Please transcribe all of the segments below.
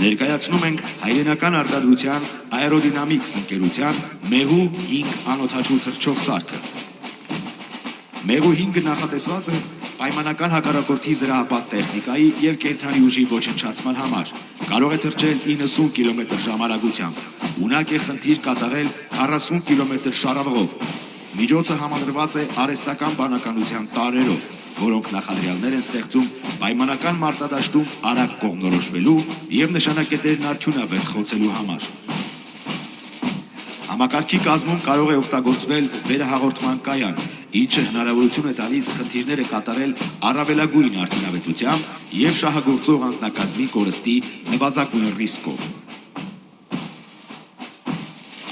Ներկայացնում ենք հայրենական արտադրության Aerodynamics ընկերության Մեղու 5 անօդաչու թռչող սարքը։ Մեղու 5-ը նախատեսված է պայմանական հակառակորդի զրահապատ տեխնիկայի և կենդանի ուժի ոչնչացման համար։ Կարող է թռչել 90 կմ ժամանակությամբ։ Ունակ է խնդիր կատարել 40 կմ շարավղով։ Միջոցը համալրված է արհեստական բանականության տարրերով, որոնք նախադրյալներ են ստեղծում պայմանական մարտադաշտում արագ կողմնորոշվելու և նշանակետերն արդյունավետ խոցելու համար։ Համակարգի կազմում կարող է օգտագործվել վերահաղորդման կայան, ինչը հնարավորություն է տալիս խնդիրները կատարել առավելագույն արդյունավետությամբ և շահագործող անձնակազմի կորստի նվազագույն ռիսկով։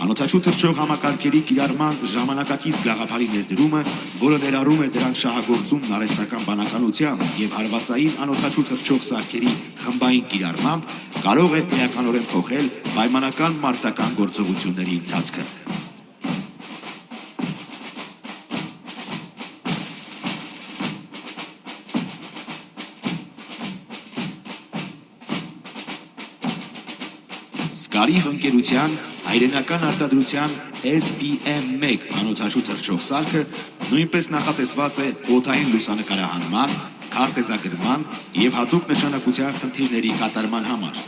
Անօդաչու թռչող համակարգերի կիրառման ժամանակակից գաղափարի ներդրումը, որը ներառում է դրանց շահագործումն արհեստական բանականությամբ և հարվածային անօդաչու թռչող սարքերի խմբային կիրառմամբ, կարող է էականորեն փոխել պայմանական մարտական գործողությունների ընթացքը։ Սկարիվ ընկերության հայրենական արտադրության SPM1 անօդաչու թռչող սարքը նույնպես նախատեսված է օդային լուսանկարահանման, քարտեզագրման և հատուկ նշանակության խնդիրների կատարման համար։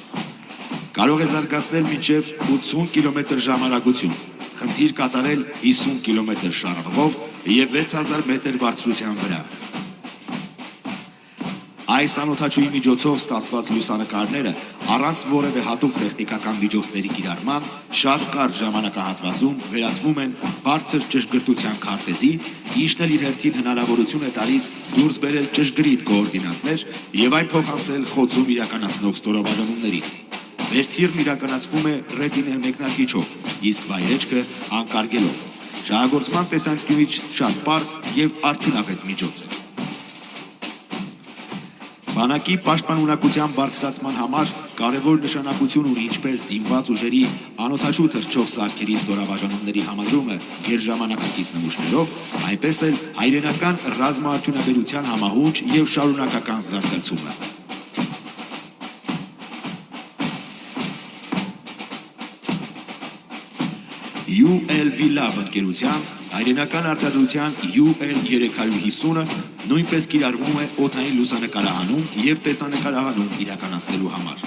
Կարող է զարգացնել մինչև 80 կմ ժամանակություն, խնդիր կատարել 50 կմ շարավղով և 6000 մետր բարձրության վրա։ Այս անօդաչուի միջոցով ստացված լուսանկարները առանց որևէ հատուկ տեխնիկական միջոցների կիրառման շատ կարճ ժամանակահատվածում վերածվում են բարձր ճշգրտության քարտեզի, ինչն էլ իր հերթին հնարավորություն է տալիս դուրս բերել ճշգրիտ կոորդինատներ և այն փոխանցել խոցում իրականացնող ստորաբաժանումներին։ Վերթիրն իրականացվում է ռետինե մեկնարկիչով, իսկ վայրեջքը անկարգելով։ Շահագործման տեսանկյունից շատ պարզ և արդյունավետ միջոց է։ Բանակի պաշտպանունակության բարձրացման համար կարևոր նշանակություն ունի ինչպես զինված ուժերի անօդաչու թռչող սարքերի ստորաբաժանումների համադրումը գերժամանակակից նմուշներով, այնպես էլ հայրենական ռազմաարդյունաբերության համահունչ և շարունակական զարգացումը։ UL-VLAB ընկերության հայրենական արտադրության UL-350-ը նույնպես կիրառվում է օդային լուսանկարահանում և տեսանկարահանում իրականացնելու համար։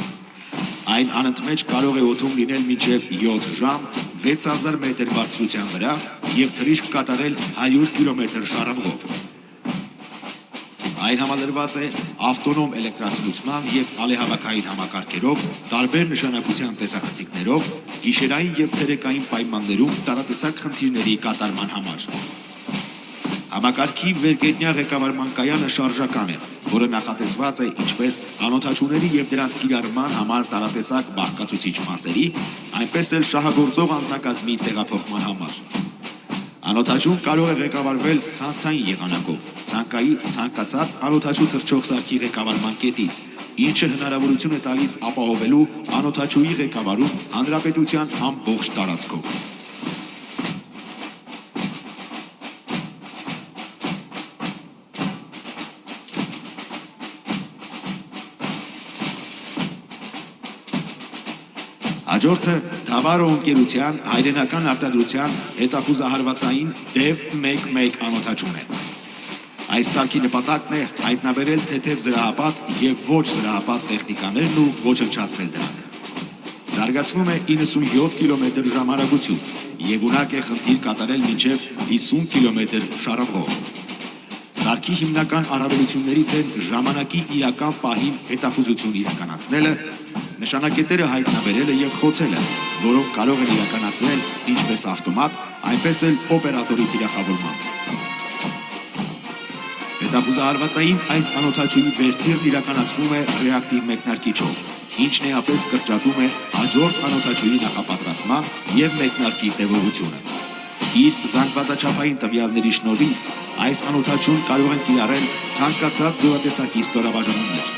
Այն անընդմեջ կարող է օդում լինել մինչև 7 ժամ 6000 մետր բարձրության վրա և թռիչք կատարել 100 կմ շարավղով։ Այն համալրված է ավտոնոմ էլեկտրասնուցման և ալեհավաքային համակարգերով, տարբեր նշանակության տեսախցիկներով, գիշերային և ցերեկային պայմաններում տարատեսակ խնդիրների կատարման համար։ Համակարգի վերգետնյա ղեկավարման կայանը շարժական է, որը նախատեսված է ինչպես անօդաչուների և դրանց կիրառման համար տարատեսակ բաղկացուցիչ մասերի, այնպես էլ շահագործող անձնակազմի տեղափոխման համար։ Անօդաչուն կարող է ղեկավարվել ցանցային եղանակով, ցանկացած անօդաչու թռչող սարքի ղեկավարման կետից, ինչը հնարավորություն է տալիս ապահովելու անօդաչուի ղեկավարում հանրապետության ամբողջ տարածքով։ Հաջորդը Թավարո ընկերության հայրենական արտադրության հետախուզահարվածային DEV-11 անօդաչուն է։ Այս սարքի նպատակն է հայտնաբերել թեթև զրահապատ և ոչ զրահապատ տեխնիկաներն ու ոչնչացնել դրանք։ Զարգացնում է 97 կմ ժամանակություն և ունակ է խնդիր կատարել մինչև 50 կմ շարավղով։ Սարքի հիմնական առավելություններից են ժամանակի իրական պահին հետախուզություն իրականացնելը, նշանակետերը հայտնաբերելը և խոցելը, որոնք կարող են իրականացվել ինչպես ավտոմատ, այնպես էլ օպերատորի թիրախավորմամբ։ Հետախուզահարվածային այս անօդաչուի վերթիրն իրականացվում է ռեակտիվ մեկնարկիչով, ինչն էապես կրճատում է հաջորդ անօդաչուի նախապատրաստման և մեկնարկի տևողությունը։ Իր զանգվածաչափային տվյալների շնորհիվ այս անօդաչուն կարող են կիրառել ցանկացած ձևատեսակի ստորաբաժանումներ։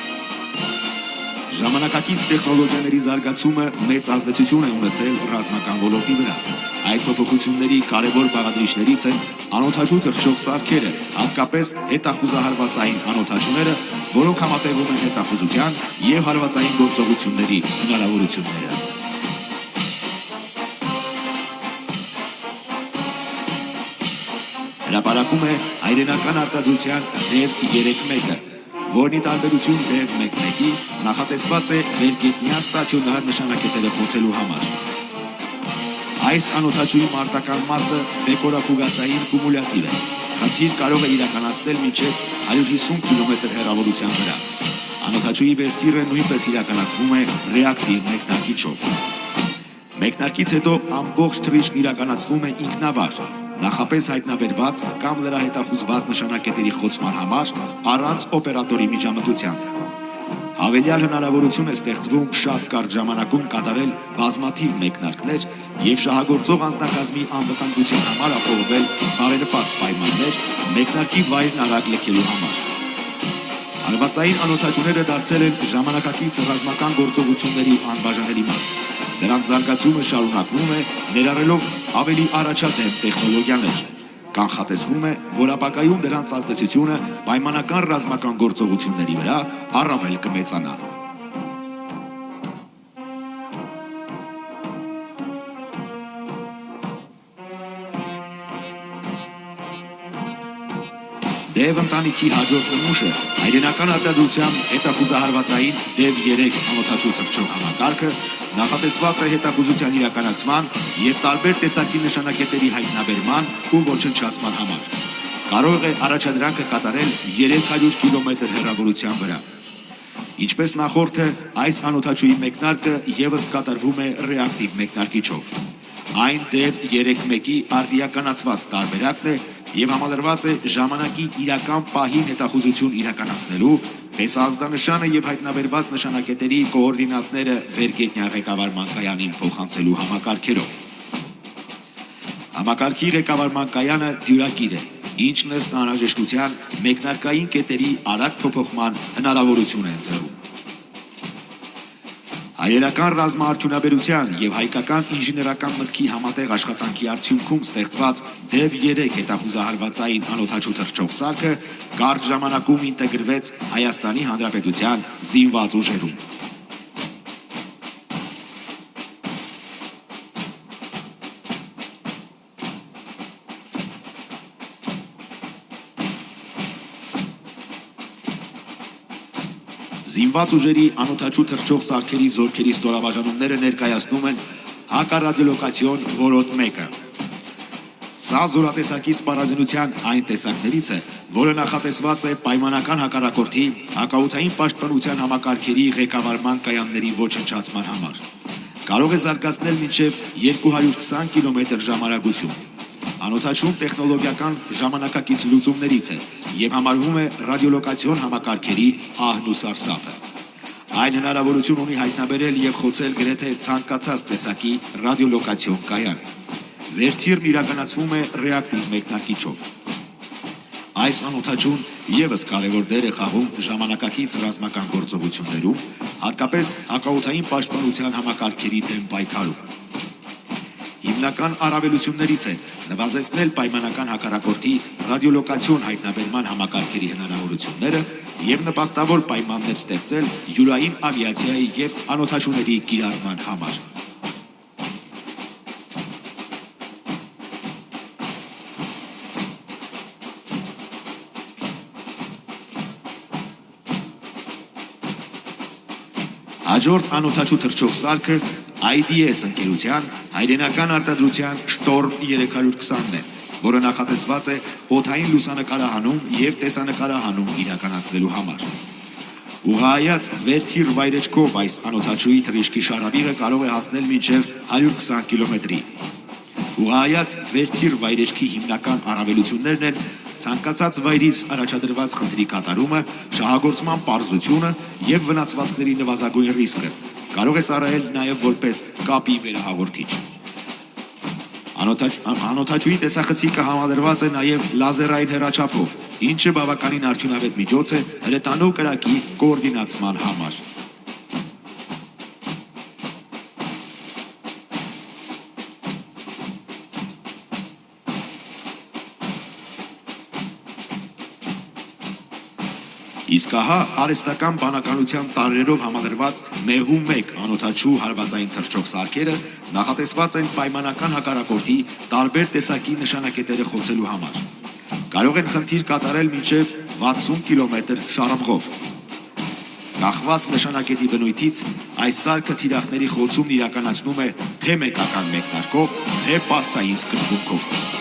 Ժամանակակից տեխնոլոգիաների զարգացումը մեծ ազդեցություն է ունեցել ռազմական ոլորտի վրա։ Այդ փոփոխությունների կարևոր բաղադրիչներից են անօդաչու թռչող սարքերը, հատկապես հետախուզահարվածային անօդաչուները, որոնք համատեղում են հետախուզության և հարվածային գործողությունների հնարավորությունները։ Հրապարակում է հայրենական արտադրության DEV 3.1-ը, որն ի տարբերություն DEV 1.1-ի նախատեսված է վերգետնյա ստացիոնար նշանակետերը խոցելու համար։ Այս անօդաչուի մարտական մասը բեկորաֆուգասային կումուլյատիվ է։ Խնդիր կարող է իրականացնել մինչև 150 կմ հեռավորության վրա։ Անօդաչուի վերթիրը նույնպես իրականացվում է ռեակտիվ մեկնարկիչով։ Մեկնարկից հետո ամբողջ թռիչքն իրականացվում է ինքնավար, նախապես հայտնաբերված կամ նրա հետախուզված նշանակետերի խոցման համար առանց օպերատորի միջամտության։ Հավելյալ հնարավորություն է ստեղծվում շատ կարճ ժամանակում կատարել բազմաթիվ մեկնարկներ և շահագործող անձնակազմի անվտանգության համար ապահովել բարենպաստ պայմաններ մեկնարկի վայրն արագ լքելու համար։ Հարվածային անօդաչուները դարձել են ժամանակակից ռազմական գործողությունների անբաժանելի մաս։ Նրանց զարգացումը շարունակվում է, ներառելով ավելի առաջադեմ տեխնոլոգիաներ։ Կանխատեսվում է, որ ապագայում դրանց ազդեցությունը պայմանական ռազմական գործողությունների վրա առավել կմեծանա։ DEV ընտանիքի հաջորդ նմուշը հայրենական արտադրության հետախուզահարվածային DEV 3 անօդաչու թռչող համակարգը նախատեսված է հետախուզության իրականացման և տարբեր տեսակի նշանակետերի հայտնաբերման ու ոչնչացման համար։ Կարող է առաջադրանքը կատարել 300 կմ հեռավորության վրա։ Ինչպես նախորդը, այս անօդաչուի մեկնարկը ևս կատարվում է ռեակտիվ մեկնարկիչով։ Այն DEV 3.1-ի արդիականացված տարբերակն է և համալրված է ժամանակի իրական պահին հետախուզություն իրականացնելու, տեսահազդանշանը և հայտնաբերված նշանակետերի կոորդինատները վերգետնյա ղեկավարման կայանին փոխանցելու համակարգերով։ Համակարգի ղեկավարման կայանը դյուրակիր է, ինչն ըստ անհրաժեշտության մեկնարկային կետերի արագ փոփոխման հնարավորություն է ընձեռում։ Հայերական ռազմաարդյունաբերության և հայկական ինժեներական մտքի համատեղ աշխատանքի արդյունքում ստեղծված DEV 3 հետախուզահարվածային անօդաչու թռչող սարքը կարճ ժամանակում ինտեգրվեց Հայաստանի Հանրապետության զինված ուժերում։ Զինված ուժերի անօդաչու թռչող սարքերի զորքերի ստորաբաժանումները ներկայացնում են հակառադիոլոկացիոն որոտ 1-ը։ Սա զորատեսակի սպառազինության այն տեսակներից է, որը նախատեսված է պայմանական հակառակորդի հակաօդային պաշտպանության համակարգերի ղեկավարման կայանների ոչնչացման համար։ Կարող է զարգացնել մինչև 220 կմ ժամարագություն։ Անօդաչուն տեխնոլոգիական ժամանակակից լուծումներից է և համարվում է ռադիոլոկացիոն համակարգերի ահն ու սարսափը։ Այն հնարավորություն ունի հայտնաբերել և խոցել գրեթե ցանկացած տեսակի ռադիոլոկացիոն կայան։ Վերթիրն իրականացվում է ռեակտիվ մեկնարկիչով։ Այս անօդաչուն ևս կարևոր դեր է խաղում ժամանակակից ռազմական գործողություններում, հատկապես հակաօդային պաշտպանության համակարգերի դեմ պայքարում։ Հիմնական առավելություններից է նվազեցնել պայմանական հակառակորդի ռադիոլոկացիոն հայտնաբերման համակարգերի հնարավորությունները և նպաստավոր պայմաններ ստեղծել յուրային ավիացիայի և անօդաչուների կիրառման համար։ Հաջորդ անօդաչու թռչող սարքը IDS ընկերության հայրենական արտադրության Շտորմ 320-ն է, որը նախատեսված է օդային լուսանկարահանում և տեսանկարահանում իրականացնելու համար։ Ուղղահայաց վերթիր վայրեջքով այս անօդաչուի թռիչքի շարավիղը կարող է հասնել մինչև 120 կմ-ի։ Ուղղահայաց վերթիր վայրեջքի հիմնական առավելություններն են ցանկացած վայրից առաջադրված խնդրի կատարումը, շահագործման պարզությունը և վնասվածքների նվազագույն ռիսկը։ Կարող է ծառայել նաև որպես կապի վերահաղորդիչ։ Անօդաչուի տեսախցիկը համալրված է նաև լազերային հեռաչափով, ինչը բավականին արդյունավետ միջոց է հրետանու կրակի կոորդինացման համար։ Իսկ ահա արհեստական բանականության տարրերով համադրված մեղու 1 անօդաչու հարվածային թռչող սարքերը նախատեսված են պայմանական հակառակորդի տարբեր տեսակի նշանակետերը խոցելու համար։ Կարող են խնդիր կատարել մինչև 60 կիլոմետր շարժումով։ Կախված նշանակետի բնույթից այս սարքը թիրախների խոցումն իրականացնում է թե մեկական մեկնարկով, թե պարսային սկզբունքով։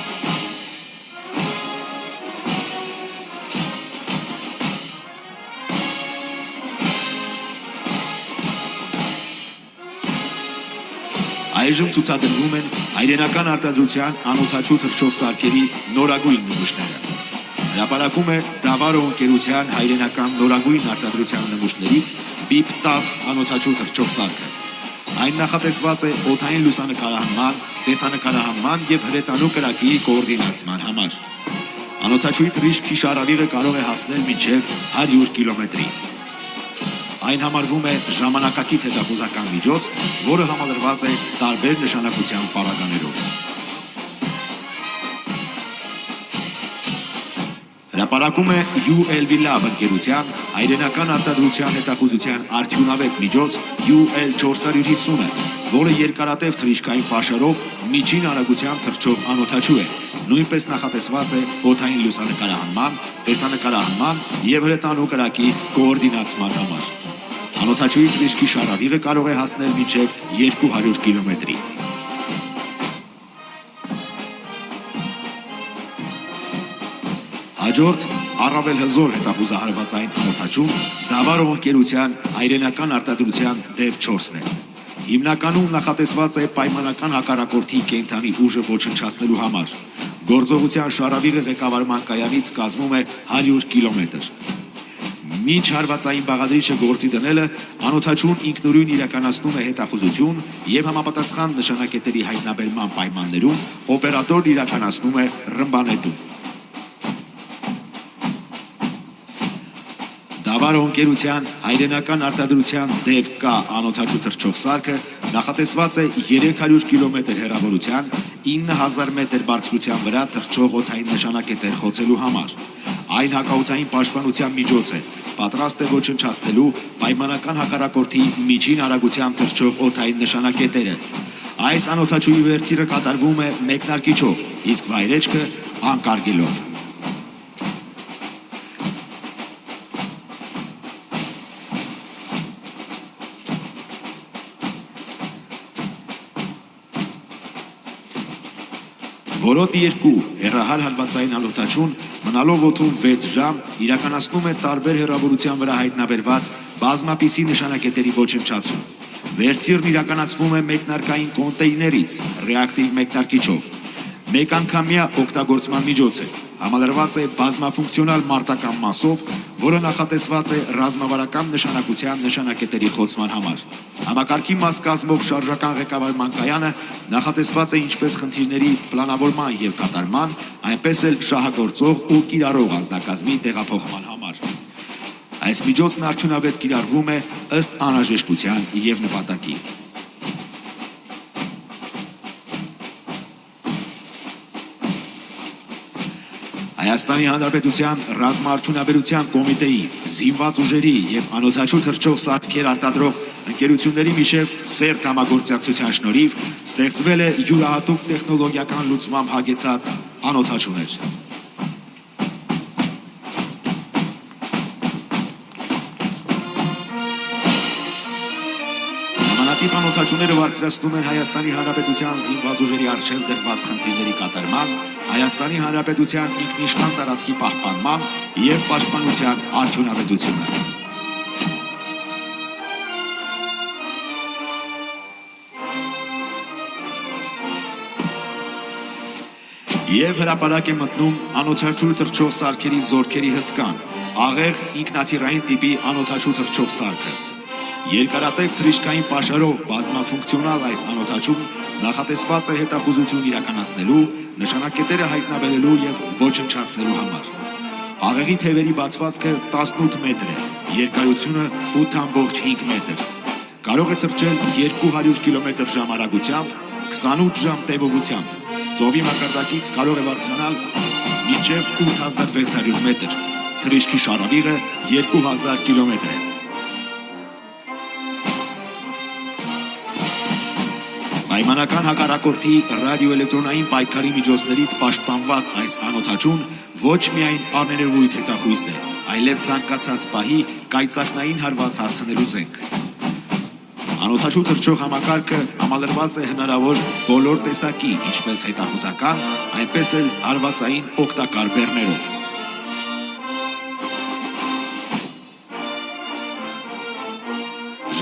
Այժմ ցուցադրվում են հայրենական արտադրության անօդաչու թռչող սարքերի նորագույն նմուշները։ Հրապարակում է Դավարո ընկերության հայրենական նորագույն արտադրության նմուշներից BIP 10 անօդաչու թռչող սարքը։ Այն նախատեսված է օդային լուսանկարահանման, տեսանկարահանման եւ հրետանու կրակի կոորդինացման համար։ Անօդաչուի թռիչքի շարավիղը կարող է հասնել մինչև 100 կիլոմետրի։ Այն համարվում է ժամանակակից հետախուզական միջոց, որը համալրված է տարբեր նշանակության պարագաներով։ Հրապարակում է UL Lab ընկերության հայրենական արտադրության հետախուզության արդյունավետ միջոց UL 450-ը, որը երկարատև թռիչքային պաշարով միջին արագությամբ թռչող անօդաչու է, նույնպես նախատեսված է օդային լուսանկարահանման, տեսանկարահանման եւ հրետանու կրակի կոորդինացման համար։ Անօդաչուի թռիչքի շարավիղը կարող է հասնել մինչև 200 կիլոմետրի։ Հաջորդ առավել հզոր հետախուզահարվածային անօդաչուն Դավարո ընկերության հայրենական արտադրության DEV 4-ն է։ Հիմնականում նախատեսված է պայմանական հակառակորդի կենդանի ուժը ոչնչացնելու համար։ Գործողության շարավիղը ղեկավարման կայանից կազմում է 100 կիլոմետր։ Մինչ հարվածային բաղադրիչը գործի դնելը անօդաչուն ինքնուրույն իրականացնում է հետախուզություն եւ համապատասխան նշանակետերի հայտնաբերման պայմաններում օպերատորն իրականացնում է ռմբանետում։ Դավարո ընկերության հայրենական արտադրության DEV K անօդաչու թռչող սարքը նախատեսված է 300 կիլոմետր հեռավորության 9000 մետր բարձրության վրա թռչող օդային նշանակետեր խոցելու համար։ Այն հակաօդային պաշտպանության միջոց է, պատրաստ է ոչնչացնելու պայմանական հակառակորդի միջին արագությամբ թռչող օդային նշանակետերը։ Այս անօդաչուի վերթիրը կատարվում է մեկնարկիչով, իսկ վայրեջքը անկարգելով։ Որոտի 2 հեռահար հարվածային անօդաչուն մնալով օդում 6 ժամ իրականացնում է տարբեր հեռավորության վրա հայտնաբերված բազմապիսի նշանակետերի ոչնչացում։ Վերթիրն իրականացվում է մեկնարկային կոնտեյներից ռեակտիվ մեկնարկիչով։ Մեկանգամյա օգտագործման միջոց է, համալրված է բազմաֆունկցիոնալ մարտական մասով, որը նախատեսված է ռազմավարական նշանակության նշանակետերի խոցման համար։ Համակարգի մաս կազմող շարժական ղեկավարման կայանը նախատեսված է ինչպես խնդիրների պլանավորման եւ կատարման, այնպես էլ շահագործող ու կիրառող անձնակազմի տեղափոխման համար։ Այս միջոցն արդյունավետ կիրառվում է ըստ անհրաժեշտության եւ նպատակի։ Հայաստանի Հանրապետության ռազմաարդյունաբերության կոմիտեի, զինված ուժերի եւ անօդաչու թռչող սարքեր արտադրող ընկերությունների միջև սերտ համագործակցության շնորհիվ ստեղծվել է յուրահատուկ տեխնոլոգիական լուծմամբ հագեցած անօդաչուներ։ Նմանատիպ անօդաչուները բարձրացնում են Հայաստանի Հանրապետության զինված ուժերի առջև դրված խնդիրների կատարման, Հայաստանի Հանրապետության ինքնիշխան տարածքի պահպանման եւ պաշտպանության արդյունավետությունը։ Եվ հրապարակ է մտնում անօդաչու թռչող սարքերի զորքերի հսկան, աղեղ ինքնաթիռային տիպի անօդաչու թռչող սարքը։ Երկարատև թռիչքային պաշարով բազմաֆունկցիոնալ այս անօդաչուն նախատեսված է հետախուզություն իրականացնելու, նշանակետերը հայտնաբերելու եւ ոչնչացնելու համար։ Աղեղի թևերի բացվածքը 18 մետր է, երկարությունը 8.5 մետր։ Կարող է թռչել 200 կմ/ժ արագությամբ, 28 ժամ տևողությամբ։ Ծովի մակարդակից կարող է բարձրանալ մինչև 8600 մետր։ թռիչքի շարավիղը 2000 կիլոմետր է։ Պայմանական հակառակորդի ռադիոէլեկտրոնային պայքարի միջոցներից պաշտպանված այս անօդաչուն ոչ միայն աններևույթ հետախույզ է, այլև ցանկացած պահի կայծակնային հարված հասցնելու զենք։ Անօդաչու թռչող համակարգը համալրված է հնարավոր բոլոր տեսակի, ինչպես հետախուզական, այնպես էլ հարվածային օգտակար բեռներով։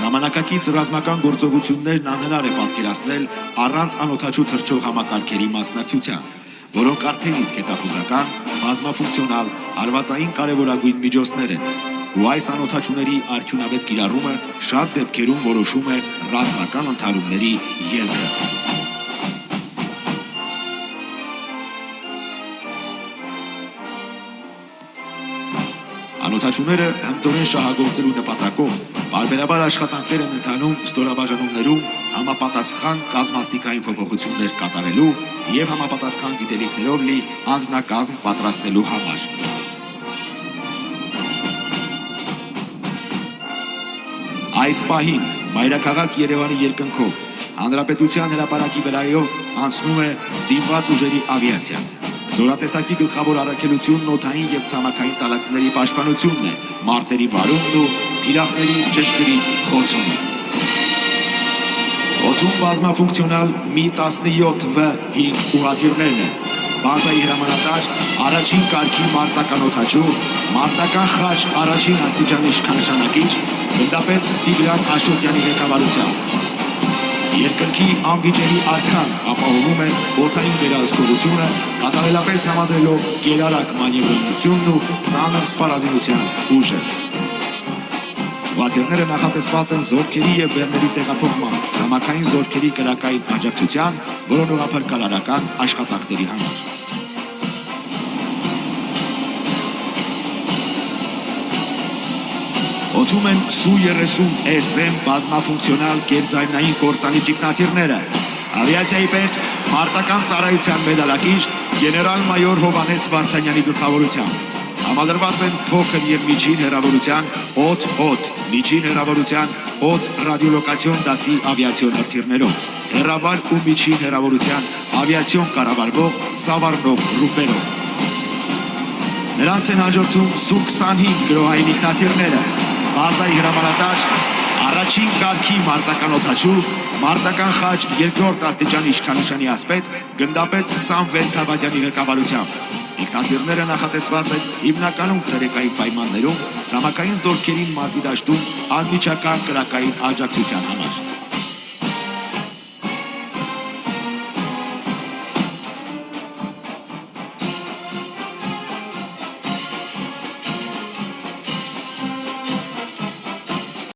Ժամանակակից ռազմական գործողություններն անհնար է պատկերացնել առանց անօդաչու թռչող համակարգերի մասնակցության, որոնք արդեն իսկ հետախուզական, բազմաֆունկցիոնալ, հարվածային կարևորագույն միջոցներ են, ու այս անօդաչուների արդյունավետ կիրառումը շատ դեպքերում որոշում է ռազմական ընդհարումների ելքը։ Անօդաչուները հմտորեն շահագործելու նպատակով բարբերաբար աշխատանքներ են ընթանում ստորաբաժանումներում համապատասխան կազմաստիկային փոփոխություններ կատարելու և համապատասխան գիտելիքներով լի անձնակազմ պատրաստելու համար։ Այս պահին մայրաքաղաք Երևանի երկնքով հանրապետության հրապարակի վրայով անցնում է զինված ուժերի ավիացիա։ Զորատեսակի գլխավոր առաքելությունն օդային և ցամաքային տարածքների պաշտպանությունն է, մարտերի վարումն ու թիրախների ճշգրիտ խոցումը։ Օդում բազմաֆունկցիոնալ Mi-17V5 ուղղաթիռներն են, բազայի հրամանատար առաջին կարգի մարտական օդաչու, մարտական խաչ առաջին աստիճանի իշխանանշանակիչ, գնդապետ Տիգրան Աշոտյանի ղեկավարությամբ։ Երկնքի անվիճելի արքան ապահովում է օդային վերահսկողությունը, կատարելապես համադրելով գերարագ մանևրությունն ու ծանր սպառազինության ուժը։ Ուղղաթիռները նախատեսված են զորքերի և բեռների տեղափոխման, ցամաքային զորքերի կրակային աջակցության, որոնողափրկարարական աշխատանքների համար։ Օդում են Su-30SM բազմաֆունկցիոնալ գերձայնային կործանի ճգնաթիռները, ավիացիայի պետ մարտական ծառայության մեդալակիր գեներալ-մայոր Հովհաննես Վարդանյանի գլխավորությամբ։ Համալրված են փոքր և միջին հեռավորության օդ-օդ, միջին հեռավորության օդ ռադիոլոկացիոն դասի ավիացիոն հրթիռներով, հեռավար ու միջին հեռավորության ավիացիոն կառավարվող Սավառնով ռուպերով։ Նրանց են հաջորդում Su-25 գրոհային ինքնաթիռները, բազայի հրամանատար առաջին կարգի մարտական օդաչու, մարտական խաչ երկրորդ աստիճանի իշխանանշանի ասպետ գնդապետ Սամվել Թավադյանի ղեկավարությամբ։ Ինքնաթիռները նախատեսված են հիմնականում ցերեկային պայմաններում ցամաքային զորքերին մարտի դաշտում անմիջական կրակային աջակցության համար։